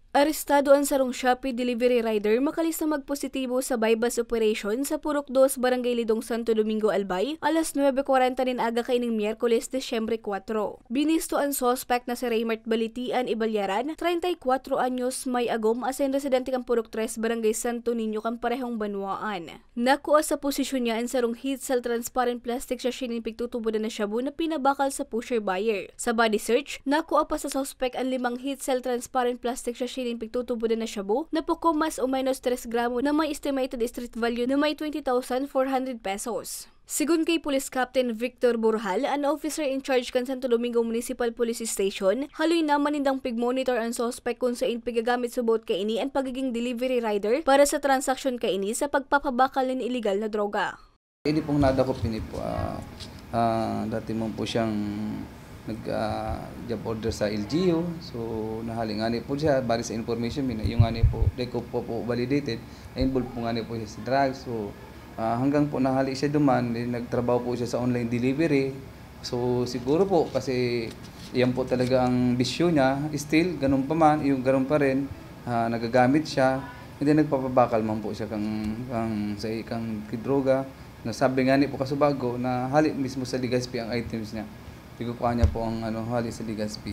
Arestado ang sarong Shopee delivery rider makalis na magpositibo sa bypass operation sa Purok 2, Barangay Lidong, Santo Domingo, Albay, alas 9:40 nin aga kaining Miyerkules, Disyembre 4. Binisto ang suspect na si Raymart Balitian Ibalyaran, 34 anyos, may agom, asin residente kang Purok 3, Barangay Santo Niño, kang parehong Banwaan. Nakuha sa posisyon niya ang sarong heat cell transparent plastic sa pigtutubo na shabu na pinabakal sa pusher buyer. Sa body search, nakuha pa sa suspect ang 5 heat cell transparent plastic sa pigtutubo na shabu na puko mas o minus 3 gramo na may estimated street value na may 20,400 pesos. Sigun kay Police Captain Victor Burhal, an officer in charge kan Santo Domingo Municipal Police Station, haloy naman nindang pig-monitor ang suspect kung saan pigagamit subot kaini ang pagiging delivery rider para sa transaksyon kaini sa pagpapabakal ng illegal na droga. Ini pong nadakop ini po, dati mo po siyang nag-job order sa LGU, so nahalingani po siya, bali sa information, yung ngani po, deko po validated, involved po ngani po siya sa drugs, so hanggang po nahali siya duman, nagtrabaho po siya sa online delivery, so siguro po kasi yan po talaga ang bisyo niya, still ganun pa man, yung ganun pa rin, nagagamit siya, hindi nagpapabakal man po siya sa ikang droga, nasabi ngani po kasubago na hali mismo sa Legazpi ang items niya. Igukuha niya po ang hali sa Legazpi.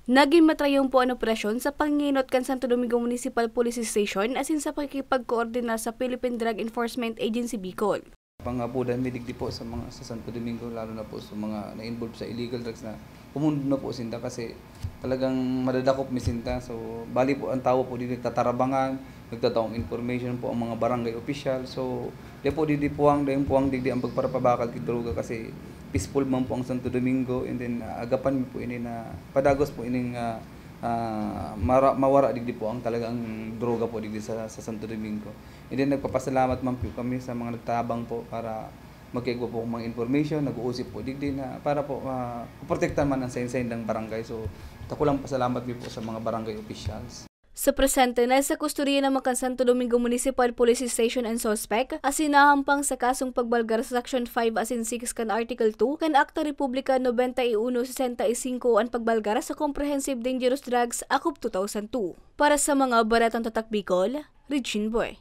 Naging matrayong po ang operasyon sa panginot kan Santo Domingo Municipal Police Station asin sa pakikipag-koordinar sa Philippine Drug Enforcement Agency Bicol. Pangabudan midigdi po sa Santo Domingo, lalo na po sa mga na-involve sa illegal drugs na pumundo na po sinta kasi talagang madadakop mi sinta. So bali po ang tao po dito nagtatarabangan, nagtataong information po ang mga barangay official. So di po puwang digdi ang pagparapabakal kay droga kasi peaceful man po ang Santo Domingo, and then agapan mi po ini na padagos po ining mawara digdi po ang talagang droga po digdi sa Santo Domingo. And then nagpapasalamat man po kami sa mga nagtabang po para magkaigwa po mga information, nag-uusip po digdi na para po protektahan man ang sain-sain ng barangay. So tako lang pasalamat mi po sa mga barangay officials. Sa presente, nasa kustodiya naman kan Santo Domingo Municipal Police Station ang suspect asinahampang sa kasong pagbalgar sa Section 5 asin 6 kan Article 2 kan Akta Republika 9165 ang pagbalgar sa Comprehensive Dangerous Drugs Act of 2002. Para sa mga baratang tatak Bicol, Regine Boy.